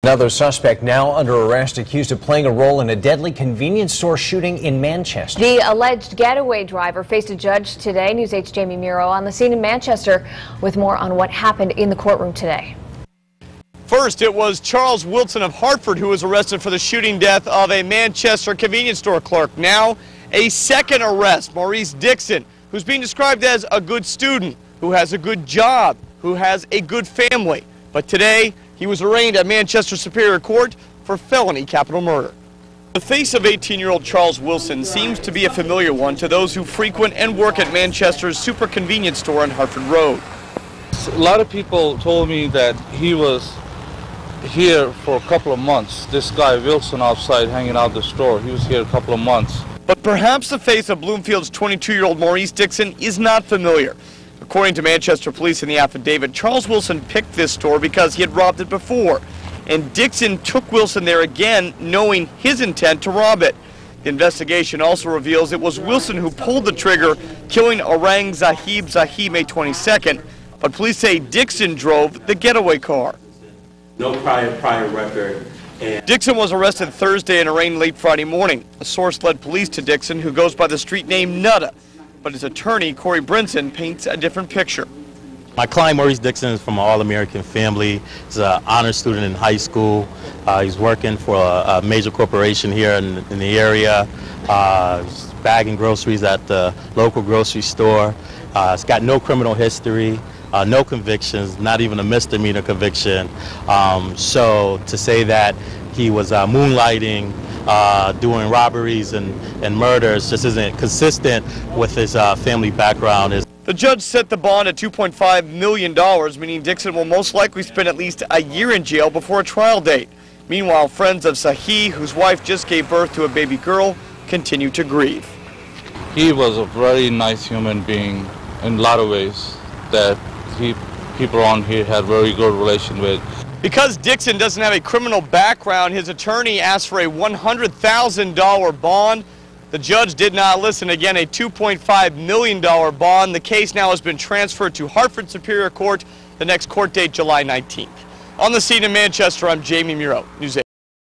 Another suspect now under arrest accused of playing a role in a deadly convenience store shooting in Manchester. The alleged getaway driver faced a judge today. News 8's Jamie Muro on the scene in Manchester with more on what happened in the courtroom today. First, it was Charles Wilson of Hartford who was arrested for the shooting death of a Manchester convenience store clerk. Now, a second arrest, Maurice Dixon, who's being described as a good student, who has a good job, who has a good family. But today, he was arraigned at Manchester Superior Court for felony capital murder. The face of 18-year-old Charles Wilson seems to be a familiar one to those who frequent and work at Manchester's super convenience store on Hartford Road. A lot of people told me that he was here for a couple of months. This guy Wilson outside hanging out the store, he was here a couple of months. But perhaps the face of Bloomfield's 22-year-old Maurice Dixon is not familiar. According to Manchester police in the affidavit, Charles Wilson picked this store because he had robbed it before. And Dixon took Wilson there again, knowing his intent to rob it. The investigation also reveals it was Wilson who pulled the trigger, killing Orang Zahi May 22nd. But police say Dixon drove the getaway car. No prior record. Dixon was arrested Thursday and arraigned late Friday morning. A source led police to Dixon, who goes by the street name Nutta. But his attorney, Corey Brinson, paints a different picture. My client, Maurice Dixon, is from an all-American family. He's an honor student in high school. He's working for a major corporation here in the area. He's bagging groceries at the local grocery store. He's got no criminal history, no convictions, not even a misdemeanor conviction. So to say that he was moonlighting, doing robberies and murders just isn't consistent with his family background. The judge set the bond at $2.5 million, meaning Dixon will most likely spend at least a year in jail before a trial date. Meanwhile, friends of Zahi, whose wife just gave birth to a baby girl, continue to grieve. He was a very nice human being in a lot of ways that people on here had very good relation with. Because Dixon doesn't have a criminal background, his attorney asked for a $100,000 bond. The judge did not listen. Again, a $2.5 million bond. The case now has been transferred to Hartford Superior Court. The next court date, July 19th. On the scene in Manchester, I'm Jamie Muro, News 8.